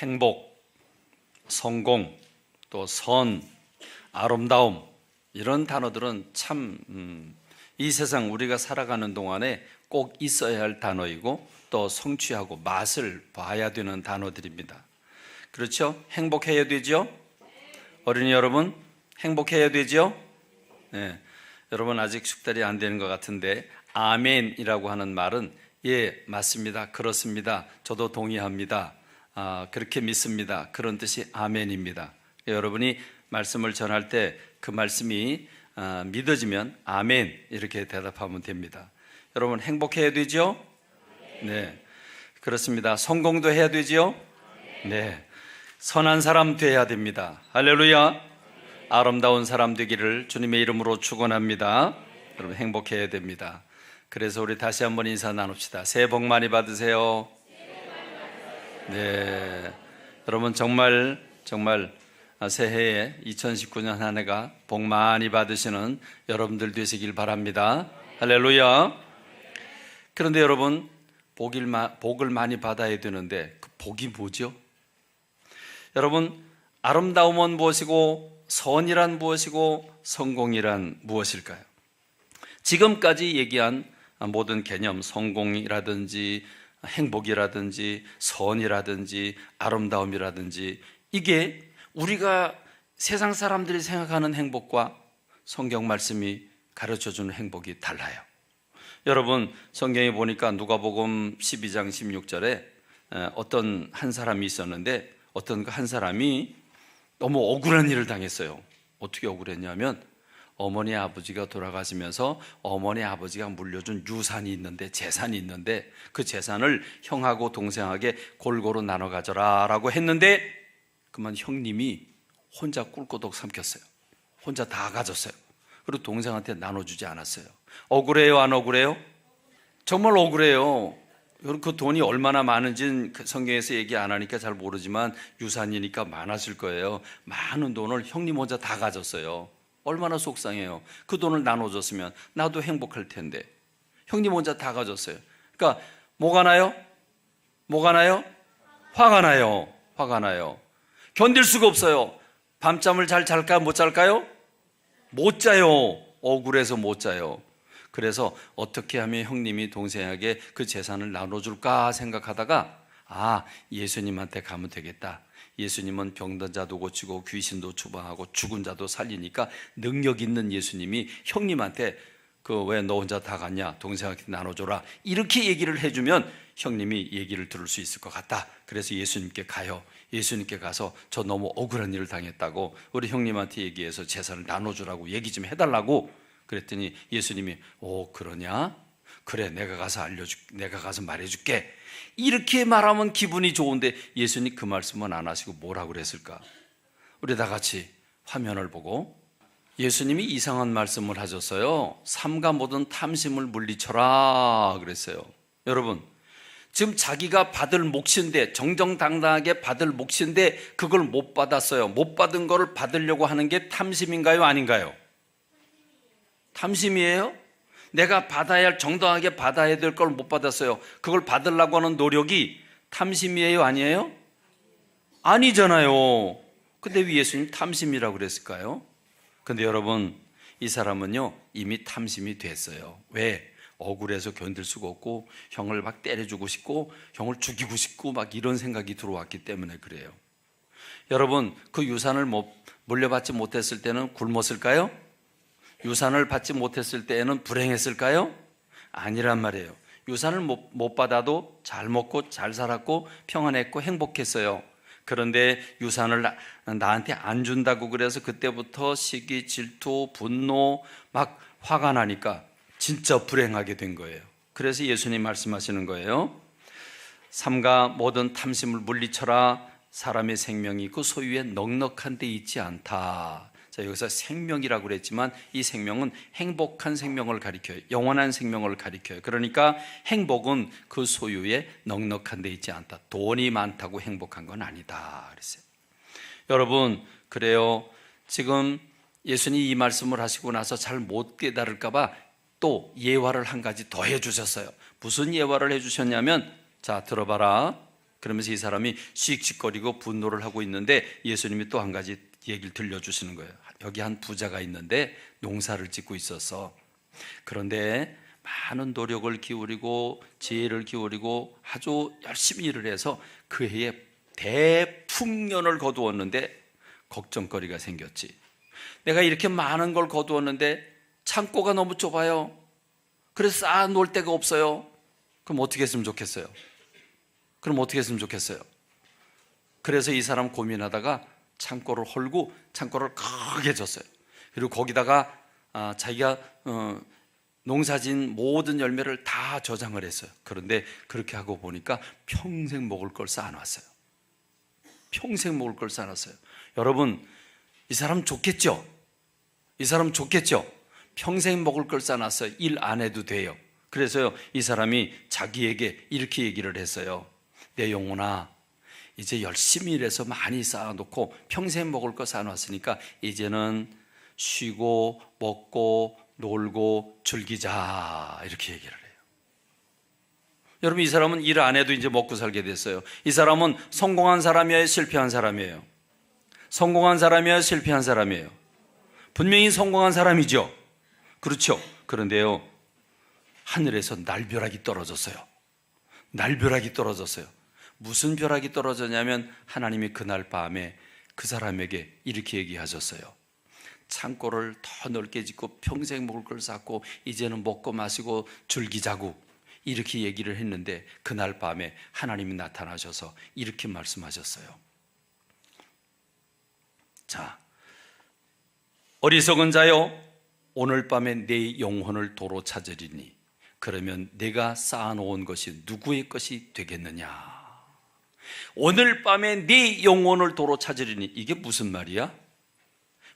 행복, 성공, 또 선, 아름다움 이런 단어들은 참 이 세상 우리가 살아가는 동안에 꼭 있어야 할 단어이고 또 성취하고 맛을 봐야 되는 단어들입니다. 그렇죠? 행복해야 되죠? 어린이 여러분 행복해야 되죠? 네. 여러분 아직 숙달이 안 되는 것 같은데 아멘이라고 하는 말은 예 맞습니다, 그렇습니다, 저도 동의합니다, 그렇게 믿습니다, 그런 뜻이 아멘입니다. 여러분이 말씀을 전할 때 그 말씀이 믿어지면 아멘 이렇게 대답하면 됩니다. 여러분 행복해야 되죠? 네, 그렇습니다. 성공도 해야 되죠? 네, 선한 사람 돼야 됩니다. 할렐루야. 아름다운 사람 되기를 주님의 이름으로 축원합니다. 여러분 행복해야 됩니다. 그래서 우리 다시 한번 인사 나눕시다. 새해 복 많이 받으세요. 네, 여러분 정말 새해에 2019년 한 해가 복 많이 받으시는 여러분들 되시길 바랍니다. 할렐루야. 그런데 여러분 복을 많이 받아야 되는데 그 복이 뭐죠? 여러분 아름다움은 무엇이고 선이란 무엇이고 성공이란 무엇일까요? 지금까지 얘기한 모든 개념, 성공이라든지 행복이라든지 선이라든지 아름다움이라든지 이게 우리가 세상 사람들이 생각하는 행복과 성경 말씀이 가르쳐주는 행복이 달라요. 여러분 성경에 보니까 누가복음 12장 16절에 어떤 한 사람이 있었는데 어떤 한 사람이 너무 억울한 일을 당했어요. 어떻게 억울했냐면 어머니 아버지가 돌아가시면서 어머니 아버지가 물려준 유산이 있는데 재산이 있는데 그 재산을 형하고 동생에게 골고루 나눠 가져라 라고 했는데 그만 형님이 혼자 꿀꼬독 삼켰어요. 혼자 다 가졌어요. 그리고 동생한테 나눠주지 않았어요. 억울해요, 안 억울해요? 정말 억울해요. 그 돈이 얼마나 많은지는 성경에서 얘기 안 하니까 잘 모르지만 유산이니까 많았을 거예요. 많은 돈을 형님 혼자 다 가졌어요. 얼마나 속상해요. 그 돈을 나눠줬으면 나도 행복할 텐데 형님 혼자 다 가졌어요. 그러니까 뭐가 나요? 화가 나요. 견딜 수가 없어요. 밤잠을 잘 잘까 못 잘까요? 못 자요. 억울해서 못 자요. 그래서 어떻게 하면 형님이 동생에게 그 재산을 나눠줄까 생각하다가 예수님한테 가면 되겠다. 예수님은 병든 자도 고치고 귀신도 추방하고 죽은 자도 살리니까 능력 있는 예수님이 형님한테 왜 너 혼자 다 갔냐, 동생한테 나눠줘라 이렇게 얘기를 해주면 형님이 얘기를 들을 수 있을 것 같다. 그래서 예수님께 가요. 예수님께 가서 저 너무 억울한 일을 당했다고 우리 형님한테 얘기해서 재산을 나눠주라고 얘기 좀 해달라고 그랬더니 예수님이 그러냐? 그래, 내가 가서 말해줄게. 이렇게 말하면 기분이 좋은데 예수님 그 말씀은 안 하시고 뭐라고 그랬을까? 우리 다 같이 화면을 보고 예수님이 이상한 말씀을 하셨어요. 삼가 모든 탐심을 물리쳐라 그랬어요. 여러분 지금 자기가 받을 몫인데 정정당당하게 받을 몫인데 그걸 못 받았어요. 못 받은 거를 받으려고 하는 게 탐심인가요? 아닌가요? 탐심이에요? 내가 정당하게 받아야 될 걸 못 받았어요. 그걸 받으려고 하는 노력이 탐심이에요? 아니에요? 아니잖아요. 근데 왜 예수님 탐심이라고 그랬을까요? 근데 여러분 이 사람은요 이미 탐심이 됐어요. 왜? 억울해서 견딜 수가 없고 형을 막 때려주고 싶고 형을 죽이고 싶고 막 이런 생각이 들어왔기 때문에 그래요. 여러분 그 유산을 물려받지 못했을 때는 굶었을까요? 유산을 받지 못했을 때에는 불행했을까요? 아니란 말이에요. 유산을 못 받아도 잘 먹고 잘 살았고 평안했고 행복했어요. 그런데 유산을 나한테 안 준다고 그래서 그때부터 시기, 질투, 분노 막 화가 나니까 진짜 불행하게 된 거예요. 그래서 예수님 말씀하시는 거예요. 삼가 모든 탐심을 물리쳐라. 사람의 생명이 그 소유에 넉넉한 데 있지 않다. 자, 여기서 생명이라고 그랬지만 이 생명은 행복한 생명을 가리켜요. 영원한 생명을 가리켜요. 그러니까 행복은 그 소유에 넉넉한 데 있지 않다. 돈이 많다고 행복한 건 아니다 그랬어요. 여러분 그래요. 지금 예수님 이 말씀을 하시고 나서 잘 못 깨달을까 봐 또 예화를 한 가지 더 해주셨어요. 무슨 예화를 해주셨냐면 자 들어봐라. 그러면서 이 사람이 씩씩거리고 분노를 하고 있는데 예수님이 또 한 가지 얘기를 들려주시는 거예요. 여기 한 부자가 있는데 농사를 짓고 있어서, 그런데 많은 노력을 기울이고 지혜를 기울이고 아주 열심히 일을 해서 그 해에 대풍년을 거두었는데 걱정거리가 생겼지. 내가 이렇게 많은 걸 거두었는데 창고가 너무 좁아요. 그래서 쌓아놓을 데가 없어요. 그럼 어떻게 했으면 좋겠어요? 그래서 이 사람 고민하다가 창고를 헐고 창고를 크게 줬어요. 그리고 거기다가 자기가 농사진 모든 열매를 다 저장을 했어요. 그런데 그렇게 하고 보니까 평생 먹을 걸 쌓아놨어요. 여러분, 이 사람 좋겠죠? 평생 먹을 걸 쌓아놨어요. 일 안 해도 돼요. 그래서요, 이 사람이 자기에게 이렇게 얘기를 했어요. 내 영혼아, 이제 열심히 일해서 많이 쌓아놓고 평생 먹을 거 쌓아놨으니까 이제는 쉬고 먹고 놀고 즐기자, 이렇게 얘기를 해요. 여러분, 이 사람은 일 안 해도 이제 먹고 살게 됐어요. 이 사람은 성공한 사람이에요, 실패한 사람이에요? 실패한 사람이에요? 분명히 성공한 사람이죠. 그렇죠. 그런데요, 하늘에서 날벼락이 떨어졌어요. 무슨 벼락이 떨어졌냐면 하나님이 그날 밤에 그 사람에게 이렇게 얘기하셨어요. 창고를 더 넓게 짓고 평생 먹을 걸 쌓고 이제는 먹고 마시고 즐기자고, 이렇게 얘기를 했는데 그날 밤에 하나님이 나타나셔서 이렇게 말씀하셨어요. 자, 어리석은 자여, 오늘 밤에 내 영혼을 도로 찾으리니 그러면 내가 쌓아놓은 것이 누구의 것이 되겠느냐. 오늘 밤에 네 영혼을 도로 찾으리니, 이게 무슨 말이야?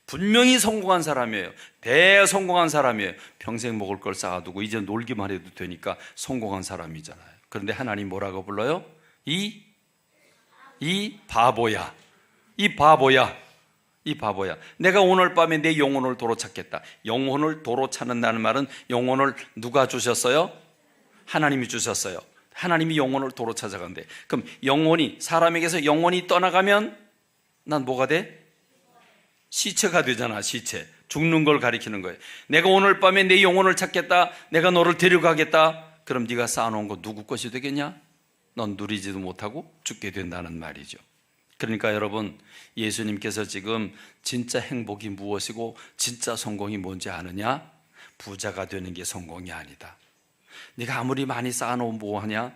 분명히 성공한 사람이에요. 대성공한 사람이에요. 평생 먹을 걸 쌓아두고 이제 놀기만 해도 되니까 성공한 사람이잖아요. 그런데 하나님 뭐라고 불러요? 이 바보야. 내가 오늘 밤에 내 영혼을 도로 찾겠다. 영혼을 도로 찾는다는 말은 영혼을 누가 주셨어요? 하나님이 주셨어요. 하나님이 영혼을 도로 찾아간대. 그럼 사람에게서 영혼이 떠나가면 난 뭐가 돼? 시체가 되잖아. 시체. 죽는 걸 가리키는 거예요. 내가 오늘 밤에 내 영혼을 찾겠다. 내가 너를 데려가겠다. 그럼 네가 쌓아놓은 거 누구 것이 되겠냐? 넌 누리지도 못하고 죽게 된다는 말이죠. 그러니까 여러분, 예수님께서 지금 진짜 행복이 무엇이고 진짜 성공이 뭔지 아느냐? 부자가 되는 게 성공이 아니다. 네가 아무리 많이 쌓아놓으면 뭐하냐?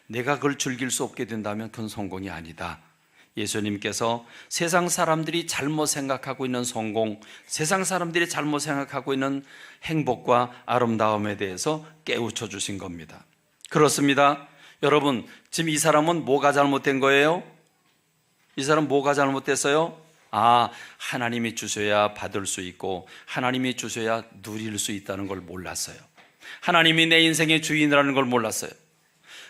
내가 그걸 즐길 수 없게 된다면 그건 성공이 아니다. 예수님께서 세상 사람들이 잘못 생각하고 있는 성공, 세상 사람들이 잘못 생각하고 있는 행복과 아름다움에 대해서 깨우쳐 주신 겁니다. 그렇습니다. 여러분, 지금 이 사람은 뭐가 잘못된 거예요? 이 사람 뭐가 잘못됐어요? 하나님이 주셔야 받을 수 있고 하나님이 주셔야 누릴 수 있다는 걸 몰랐어요. 하나님이 내 인생의 주인이라는 걸 몰랐어요.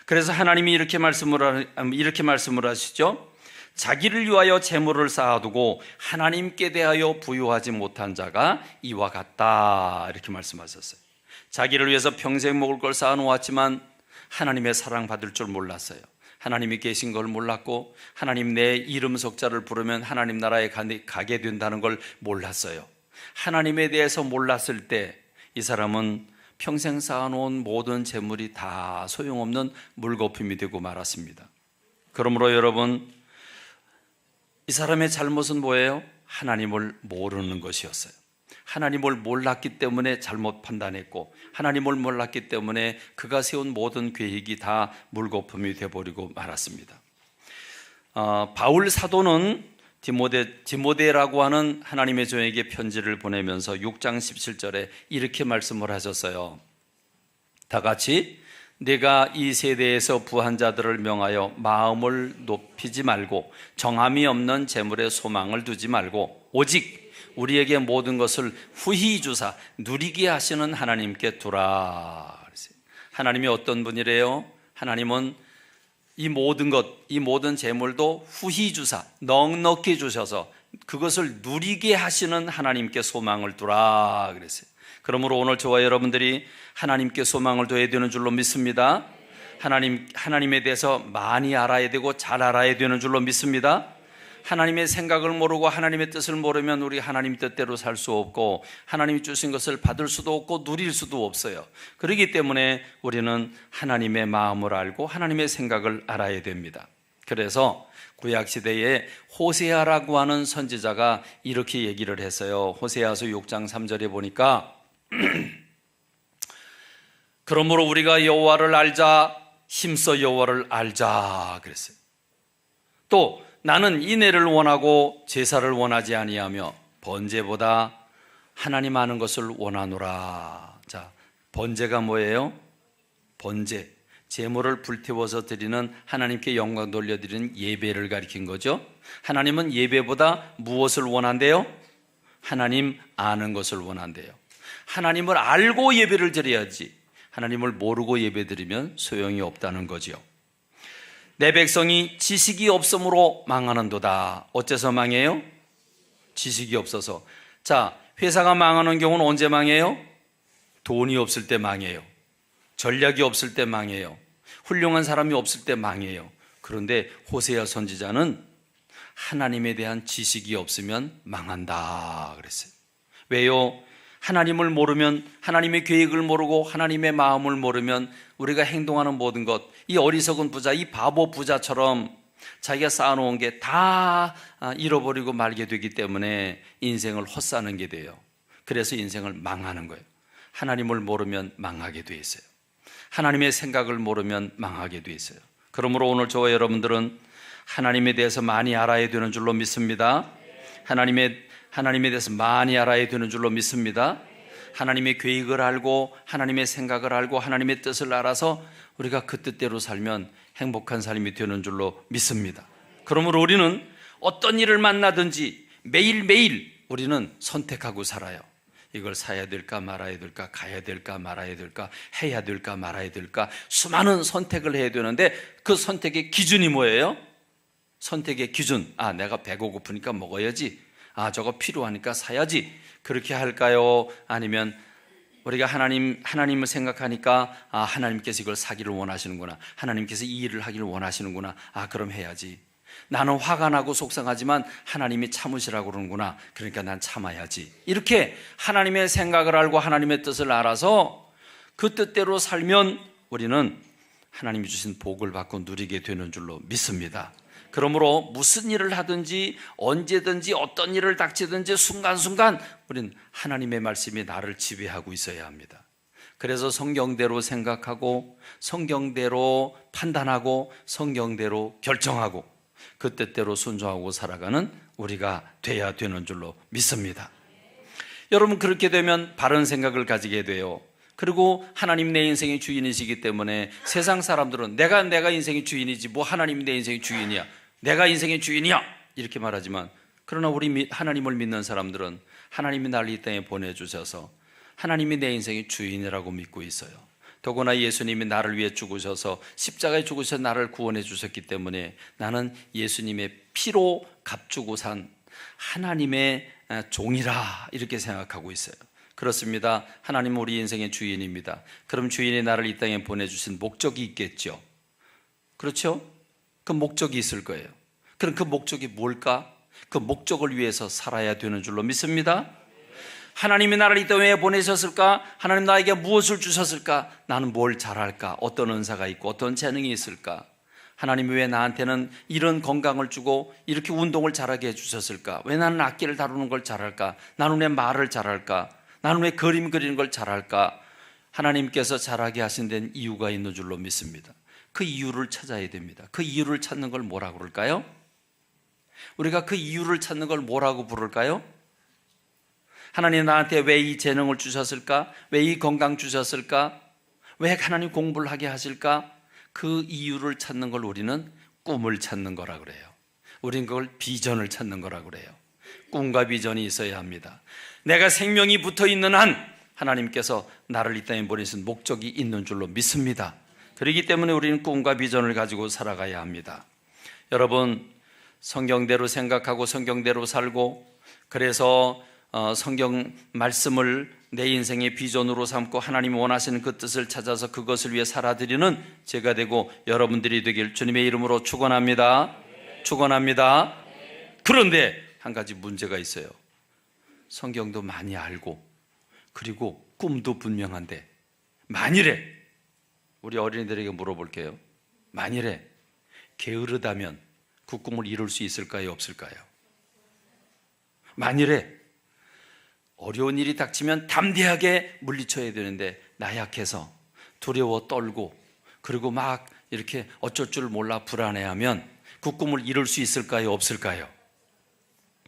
그래서 하나님이 이렇게 말씀을 하시죠. 자기를 위하여 재물을 쌓아두고 하나님께 대하여 부유하지 못한 자가 이와 같다, 이렇게 말씀하셨어요. 자기를 위해서 평생 먹을 걸 쌓아놓았지만 하나님의 사랑받을 줄 몰랐어요. 하나님이 계신 걸 몰랐고 하나님 내 이름 석자를 부르면 하나님 나라에 가게 된다는 걸 몰랐어요. 하나님에 대해서 몰랐을 때 이 사람은 평생 쌓아놓은 모든 재물이 다 소용없는 물거품이 되고 말았습니다. 그러므로 여러분, 이 사람의 잘못은 뭐예요? 하나님을 모르는 것이었어요. 하나님을 몰랐기 때문에 잘못 판단했고 하나님을 몰랐기 때문에 그가 세운 모든 계획이 다 물거품이 되어버리고 말았습니다. 바울 사도는 디모데라고 하는 하나님의 종에게 편지를 보내면서 6장 17절에 이렇게 말씀을 하셨어요. 다 같이, 내가 이 세대에서 부한 자들을 명하여 마음을 높이지 말고 정함이 없는 재물에 소망을 두지 말고 오직 우리에게 모든 것을 후히 주사 누리게 하시는 하나님께 두라. 하나님이 어떤 분이래요? 하나님은 이 모든 재물도 후히 주사 넉넉히 주셔서 그것을 누리게 하시는 하나님께 소망을 두라 그랬어요. 그러므로 오늘 저와 여러분들이 하나님께 소망을 둬야 되는 줄로 믿습니다. 하나님에 대해서 많이 알아야 되고 잘 알아야 되는 줄로 믿습니다. 하나님의 생각을 모르고 하나님의 뜻을 모르면 우리 하나님 뜻대로 살 수 없고 하나님이 주신 것을 받을 수도 없고 누릴 수도 없어요. 그렇기 때문에 우리는 하나님의 마음을 알고 하나님의 생각을 알아야 됩니다. 그래서 구약시대에 호세아라고 하는 선지자가 이렇게 얘기를 했어요. 호세아서 6장 3절에 보니까 그러므로 우리가 여호와를 알자, 힘써 여호와를 알자 그랬어요. 또 나는 인애를 원하고 제사를 원하지 아니하며 번제보다 하나님 아는 것을 원하노라. 자, 번제가 뭐예요? 번제, 제물을 불태워서 드리는, 하나님께 영광 돌려드리는 예배를 가리킨 거죠. 하나님은 예배보다 무엇을 원한대요? 하나님 아는 것을 원한대요. 하나님을 알고 예배를 드려야지, 하나님을 모르고 예배 드리면 소용이 없다는 거죠. 내 백성이 지식이 없으므로 망하는도다. 어째서 망해요? 지식이 없어서. 자, 회사가 망하는 경우는 언제 망해요? 돈이 없을 때 망해요. 전략이 없을 때 망해요. 훌륭한 사람이 없을 때 망해요. 그런데 호세아 선지자는 하나님에 대한 지식이 없으면 망한다 그랬어요. 왜요? 하나님을 모르면, 하나님의 계획을 모르고 하나님의 마음을 모르면 우리가 행동하는 모든 것, 이 어리석은 부자, 이 바보 부자처럼 자기가 쌓아놓은 게 다 잃어버리고 말게 되기 때문에 인생을 헛사는 게 돼요. 그래서 인생을 망하는 거예요. 하나님을 모르면 망하게 돼 있어요. 하나님의 생각을 모르면 망하게 돼 있어요. 그러므로 오늘 저와 여러분들은 하나님에 대해서 많이 알아야 되는 줄로 믿습니다. 하나님에 대해서 많이 알아야 되는 줄로 믿습니다. 하나님의 계획을 알고 하나님의 생각을 알고 하나님의 뜻을 알아서 우리가 그 뜻대로 살면 행복한 삶이 되는 줄로 믿습니다. 그러므로 우리는 어떤 일을 만나든지 매일매일 우리는 선택하고 살아요. 이걸 사야 될까 말아야 될까, 가야 될까 말아야 될까, 해야 될까 말아야 될까, 수많은 선택을 해야 되는데 그 선택의 기준이 뭐예요? 선택의 기준, 내가 배가 고프니까 먹어야지, 저거 필요하니까 사야지, 그렇게 할까요? 아니면 우리가 하나님을 생각하니까 하나님께서 이걸 사기를 원하시는구나, 하나님께서 이 일을 하기를 원하시는구나, 그럼 해야지. 나는 화가 나고 속상하지만 하나님이 참으시라고 그러는구나, 그러니까 난 참아야지. 이렇게 하나님의 생각을 알고 하나님의 뜻을 알아서 그 뜻대로 살면 우리는 하나님이 주신 복을 받고 누리게 되는 줄로 믿습니다. 그러므로 무슨 일을 하든지 언제든지 어떤 일을 닥치든지 순간순간 우리는 하나님의 말씀이 나를 지배하고 있어야 합니다. 그래서 성경대로 생각하고 성경대로 판단하고 성경대로 결정하고 그 뜻대로 순종하고 살아가는 우리가 돼야 되는 줄로 믿습니다. 여러분, 그렇게 되면 바른 생각을 가지게 돼요. 그리고 하나님 내 인생의 주인이시기 때문에 세상 사람들은 내가 인생의 주인이지 뭐 하나님 내 인생의 주인이야, 내가 인생의 주인이야 이렇게 말하지만, 그러나 우리 하나님을 믿는 사람들은 하나님이 나를 이 땅에 보내주셔서 하나님이 내 인생의 주인이라고 믿고 있어요. 더구나 예수님이 나를 위해 죽으셔서 십자가에 죽으셔서 나를 구원해 주셨기 때문에 나는 예수님의 피로 값주고 산 하나님의 종이라 이렇게 생각하고 있어요. 그렇습니다. 하나님은 우리 인생의 주인입니다. 그럼 주인이 나를 이 땅에 보내주신 목적이 있겠죠. 그렇죠? 그 목적이 있을 거예요. 그럼 그 목적이 뭘까? 그 목적을 위해서 살아야 되는 줄로 믿습니다. 하나님이 나를 이 땅에 왜 보내셨을까? 하나님 나에게 무엇을 주셨을까? 나는 뭘 잘할까? 어떤 은사가 있고 어떤 재능이 있을까? 하나님이 왜 나한테는 이런 건강을 주고 이렇게 운동을 잘하게 해주셨을까? 왜 나는 악기를 다루는 걸 잘할까? 나는 왜 말을 잘할까? 나는 왜 그림 그리는 걸 잘할까? 하나님께서 잘하게 하신 데는 이유가 있는 줄로 믿습니다. 그 이유를 찾아야 됩니다. 그 이유를 찾는 걸 뭐라고 그럴까요? 우리가 그 이유를 찾는 걸 뭐라고 부를까요? 하나님 나한테 왜 이 재능을 주셨을까? 왜 이 건강 주셨을까? 왜 하나님 공부를 하게 하실까? 그 이유를 찾는 걸 우리는 꿈을 찾는 거라 그래요. 우린 그걸 비전을 찾는 거라 그래요. 꿈과 비전이 있어야 합니다. 내가 생명이 붙어 있는 한 하나님께서 나를 이 땅에 보내신 목적이 있는 줄로 믿습니다. 그렇기 때문에 우리는 꿈과 비전을 가지고 살아가야 합니다. 여러분, 성경대로 생각하고 성경대로 살고, 그래서 성경 말씀을 내 인생의 비전으로 삼고 하나님이 원하시는 그 뜻을 찾아서 그것을 위해 살아드리는 제가 되고 여러분들이 되길 주님의 이름으로 축원합니다. 축원합니다. 그런데 한 가지 문제가 있어요. 성경도 많이 알고 그리고 꿈도 분명한데 만일에 우리 어린이들에게 물어볼게요. 만일에 게으르다면 그 꿈을 이룰 수 있을까요? 없을까요? 만일에 어려운 일이 닥치면 담대하게 물리쳐야 되는데 나약해서 두려워 떨고 그리고 막 이렇게 어쩔 줄 몰라 불안해하면 그 꿈을 이룰 수 있을까요? 없을까요?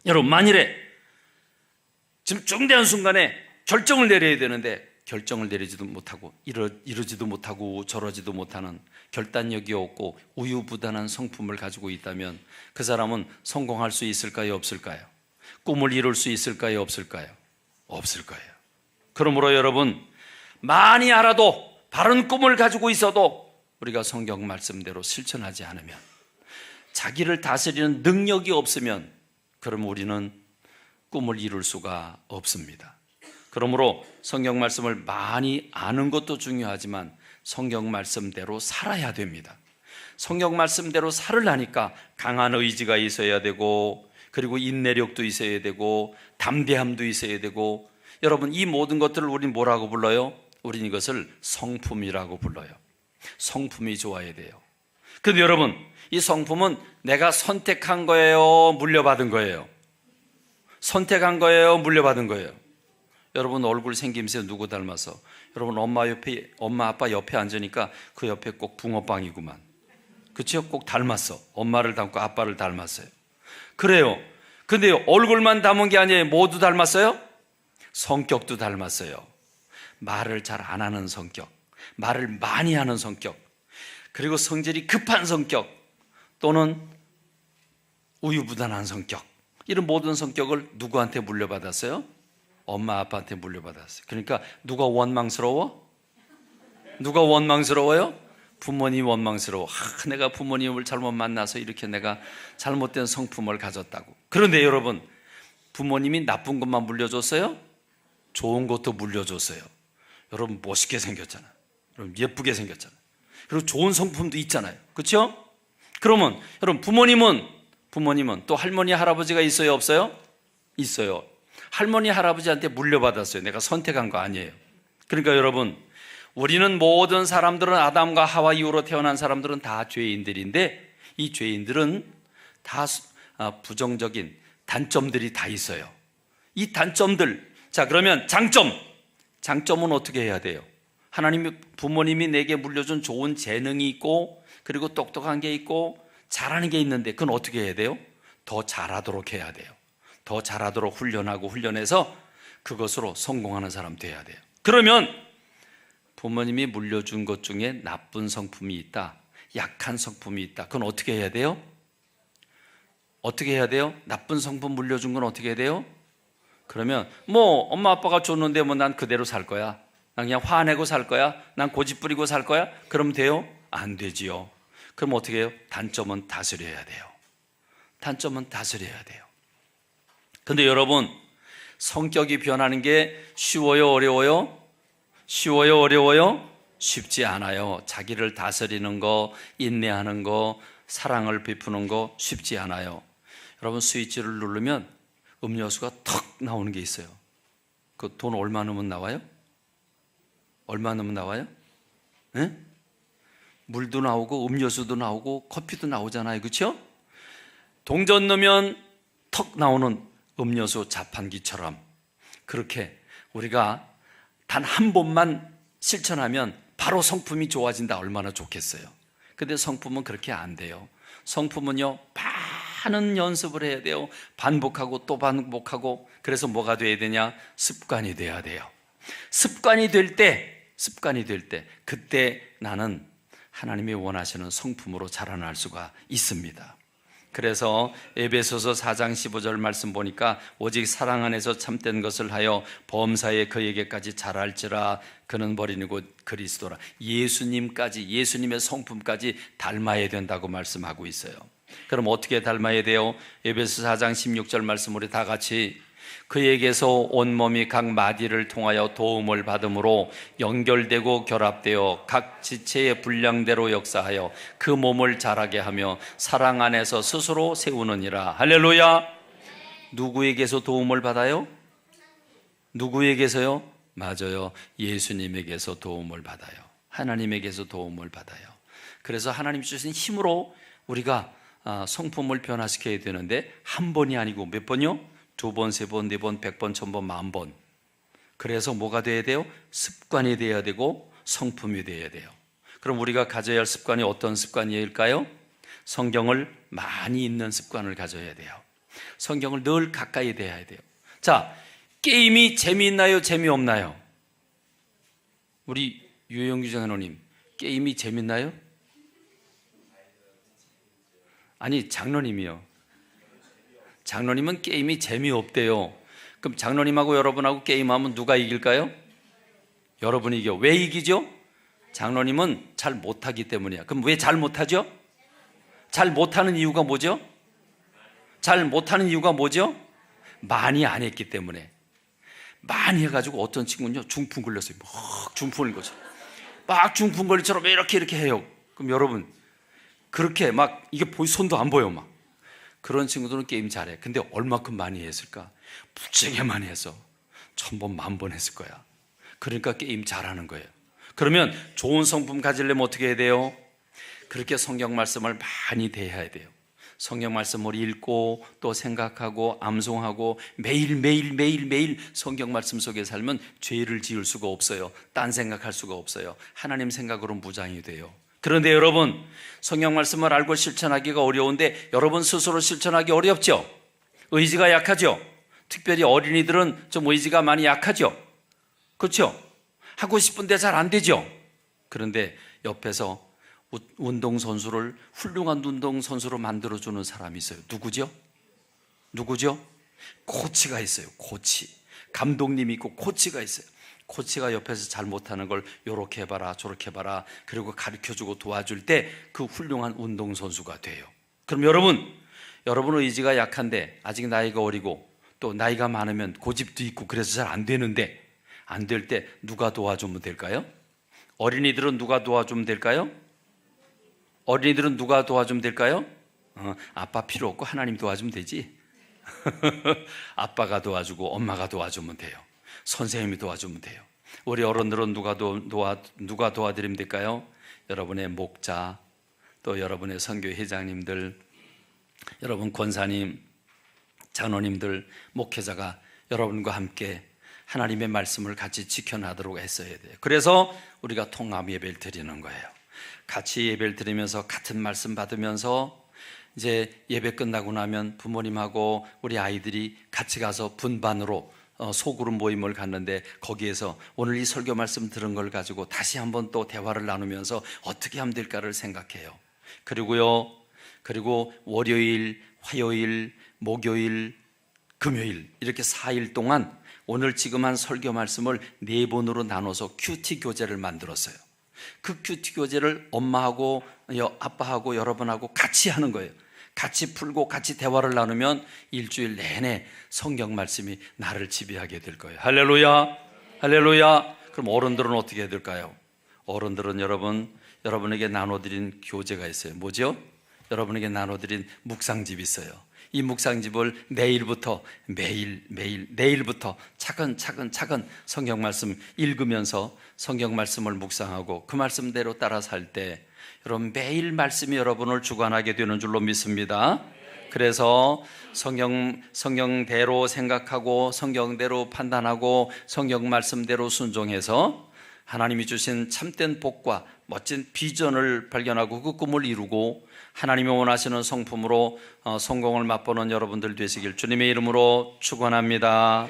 여러분, 만일에 지금 중대한 순간에 결정을 내려야 되는데 결정을 내리지도 못하고 이러지도 못하고 저러지도 못하는 결단력이 없고 우유부단한 성품을 가지고 있다면 그 사람은 성공할 수 있을까요? 없을까요? 꿈을 이룰 수 있을까요? 없을까요? 없을 거예요. 그러므로 여러분, 많이 알아도 바른 꿈을 가지고 있어도 우리가 성경 말씀대로 실천하지 않으면, 자기를 다스리는 능력이 없으면 그럼 우리는 꿈을 이룰 수가 없습니다. 그러므로 성경 말씀을 많이 아는 것도 중요하지만 성경 말씀대로 살아야 됩니다. 성경 말씀대로 살으려니까 강한 의지가 있어야 되고 그리고 인내력도 있어야 되고 담대함도 있어야 되고, 여러분, 이 모든 것들을 우리는 뭐라고 불러요? 우리는 이것을 성품이라고 불러요. 성품이 좋아야 돼요. 그런데 여러분, 이 성품은 내가 선택한 거예요? 물려받은 거예요? 선택한 거예요? 물려받은 거예요? 여러분 얼굴 생김새 누구 닮아서? 여러분 엄마 아빠 옆에 앉으니까 그 옆에 꼭 붕어빵이구만. 그렇죠? 꼭 닮았어. 엄마를 닮고 아빠를 닮았어요. 그래요. 근데 얼굴만 닮은 게 아니에요. 모두 닮았어요? 성격도 닮았어요. 말을 잘 안 하는 성격, 말을 많이 하는 성격, 그리고 성질이 급한 성격, 또는 우유부단한 성격, 이런 모든 성격을 누구한테 물려받았어요? 엄마 아빠한테 물려받았어요. 그러니까 누가 원망스러워? 누가 원망스러워요? 부모님 원망스러워. 내가 부모님을 잘못 만나서 이렇게 내가 잘못된 성품을 가졌다고. 그런데 여러분, 부모님이 나쁜 것만 물려줬어요? 좋은 것도 물려줬어요. 여러분 멋있게 생겼잖아요. 여러분 예쁘게 생겼잖아요. 그리고 좋은 성품도 있잖아요. 그렇죠? 그러면 여러분 부모님은 또 할머니 할아버지가 있어요? 없어요? 있어요. 할머니 할아버지한테 물려받았어요. 내가 선택한 거 아니에요. 그러니까 여러분, 우리는 모든 사람들은 아담과 하와 이후로 태어난 사람들은 다 죄인들인데 이 죄인들은 다 부정적인 단점들이 다 있어요. 이 단점들, 자 그러면 장점은 어떻게 해야 돼요? 부모님이 내게 물려준 좋은 재능이 있고 그리고 똑똑한 게 있고 잘하는 게 있는데 그건 어떻게 해야 돼요? 더 잘하도록 해야 돼요. 더 잘하도록 훈련해서 그것으로 성공하는 사람 돼야 돼요. 그러면 부모님이 물려준 것 중에 나쁜 성품이 있다, 약한 성품이 있다, 그건 어떻게 해야 돼요? 어떻게 해야 돼요? 나쁜 성품 물려준 건 어떻게 해야 돼요? 그러면 엄마 아빠가 줬는데 난 그대로 살 거야, 난 그냥 화내고 살 거야, 난 고집 부리고 살 거야, 그러면 돼요? 안 되지요. 그럼 어떻게 해요? 단점은 다스려야 돼요. 단점은 다스려야 돼요. 근데 여러분, 성격이 변하는 게 쉬워요? 어려워요? 쉬워요? 어려워요? 쉽지 않아요. 자기를 다스리는 거, 인내하는 거, 사랑을 베푸는 거 쉽지 않아요. 여러분 스위치를 누르면 음료수가 턱 나오는 게 있어요. 그 돈 얼마 넣으면 나와요? 얼마 넣으면 나와요? 네? 물도 나오고 음료수도 나오고 커피도 나오잖아요. 그렇죠? 동전 넣으면 턱 나오는 음료수 자판기처럼 그렇게 우리가 단 한 번만 실천하면 바로 성품이 좋아진다. 얼마나 좋겠어요. 근데 성품은 그렇게 안 돼요. 성품은요, 많은 연습을 해야 돼요. 반복하고 또 반복하고. 그래서 뭐가 돼야 되냐? 습관이 돼야 돼요. 습관이 될 때 그때 나는 하나님이 원하시는 성품으로 자라날 수가 있습니다. 그래서 에베소서 4장 15절 말씀 보니까 오직 사랑 안에서 참된 것을 하여 범사에 그에게까지 자랄지라. 그는 버리는 곧 그리스도라. 예수님의 성품까지 닮아야 된다고 말씀하고 있어요. 그럼 어떻게 닮아야 돼요? 에베소 4장 16절 말씀 우리 다 같이 그에게서 온몸이 각 마디를 통하여 도움을 받음으로 연결되고 결합되어 각 지체의 분량대로 역사하여 그 몸을 자라게 하며 사랑 안에서 스스로 세우느니라. 할렐루야. 누구에게서 도움을 받아요? 누구에게서요? 맞아요. 예수님에게서 도움을 받아요. 하나님에게서 도움을 받아요. 그래서 하나님 주신 힘으로 우리가 성품을 변화시켜야 되는데 한 번이 아니고 몇 번이요? 2번, 3번, 4번, 100번, 1000번, 10,000번. 그래서 뭐가 돼야 돼요? 습관이 돼야 되고 성품이 돼야 돼요. 그럼 우리가 가져야 할 습관이 어떤 습관일까요? 성경을 많이 읽는 습관을 가져야 돼요. 성경을 늘 가까이 대해야 돼요. 자, 게임이 재미있나요? 재미없나요? 우리 유영규 장로님, 게임이 재밌나요? 아니, 장로님이요. 장로님은 게임이 재미없대요. 그럼 장로님하고 여러분하고 게임하면 누가 이길까요? 여러분이 이겨. 왜 이기죠? 장로님은 잘 못하기 때문이야. 그럼 왜 잘 못하죠? 잘 못하는 이유가 뭐죠? 잘 못하는 이유가 뭐죠? 많이 안 했기 때문에. 많이 해가지고 어떤 친구는요, 중풍 걸렸어요. 막 중풍 걸린 것처럼. 막 중풍 걸리처럼 이렇게 해요. 그럼 여러분, 그렇게 막 이게 손도 안 보여 막. 그런 친구들은 게임 잘해. 근데 얼마큼 많이 했을까? 무지하게 많이 했어. 1000번, 10,000번 했을 거야. 그러니까 게임 잘하는 거예요. 그러면 좋은 성품 가지려면 어떻게 해야 돼요? 그렇게 성경 말씀을 많이 대해야 돼요. 성경 말씀을 읽고 또 생각하고 암송하고 매일 성경 말씀 속에 살면 죄를 지을 수가 없어요. 딴 생각할 수가 없어요. 하나님 생각으로 무장이 돼요. 그런데 여러분, 성경 말씀을 알고 실천하기가 어려운데 여러분 스스로 실천하기 어렵죠? 의지가 약하죠? 특별히 어린이들은 좀 의지가 많이 약하죠? 그렇죠? 하고 싶은데 잘 안 되죠? 그런데 옆에서 운동선수를 훌륭한 운동선수로 만들어주는 사람이 있어요. 누구죠? 누구죠? 코치가 있어요. 코치. 감독님이 있고 코치가 있어요. 코치가 옆에서 잘못하는 걸 요렇게 해봐라 저렇게 해봐라 그리고 가르쳐주고 도와줄 때 그 훌륭한 운동선수가 돼요. 그럼 여러분 의지가 약한데 아직 나이가 어리고 또 나이가 많으면 고집도 있고 그래서 잘 안 되는데 안 될 때 누가 도와주면 될까요? 어린이들은 누가 도와주면 될까요? 어린이들은 누가 도와주면 될까요? 아빠 필요 없고 하나님 도와주면 되지. 아빠가 도와주고 엄마가 도와주면 돼요. 선생님이 도와주면 돼요. 우리 어른들은 누가 도와드리면 될까요? 여러분의 목자, 또 여러분의 선교 회장님들, 여러분 권사님, 장로님들, 목회자가 여러분과 함께 하나님의 말씀을 같이 지켜나도록 했어야 돼요. 그래서 우리가 통합 예배를 드리는 거예요. 같이 예배를 드리면서 같은 말씀 받으면서 이제 예배 끝나고 나면 부모님하고 우리 아이들이 같이 가서 분반으로 소그룹 모임을 갔는데 거기에서 오늘 이 설교 말씀 들은 걸 가지고 다시 한번 또 대화를 나누면서 어떻게 하면 될까를 생각해요. 그리고 월요일, 화요일, 목요일, 금요일 이렇게 4일 동안 오늘 지금 한 설교 말씀을 4번으로 나눠서 큐티 교재를 만들었어요. 그 큐티 교재를 엄마하고 아빠하고 여러분하고 같이 하는 거예요. 같이 풀고 같이 대화를 나누면 일주일 내내 성경 말씀이 나를 지배하게 될 거예요. 할렐루야, 할렐루야. 그럼 어른들은 어떻게 해야 될까요? 어른들은 여러분에게 나눠드린 교재가 있어요. 뭐죠? 여러분에게 나눠드린 묵상집이 있어요. 이 묵상집을 내일부터 내일부터 차근차근 성경 말씀 읽으면서 성경 말씀을 묵상하고 그 말씀대로 따라 살 때 여러분 매일 말씀이 여러분을 주관하게 되는 줄로 믿습니다. 그래서 성경대로 생각하고 성경대로 판단하고 성경 말씀대로 순종해서 하나님이 주신 참된 복과 멋진 비전을 발견하고 그 꿈을 이루고 하나님이 원하시는 성품으로 성공을 맛보는 여러분들 되시길 주님의 이름으로 축원합니다.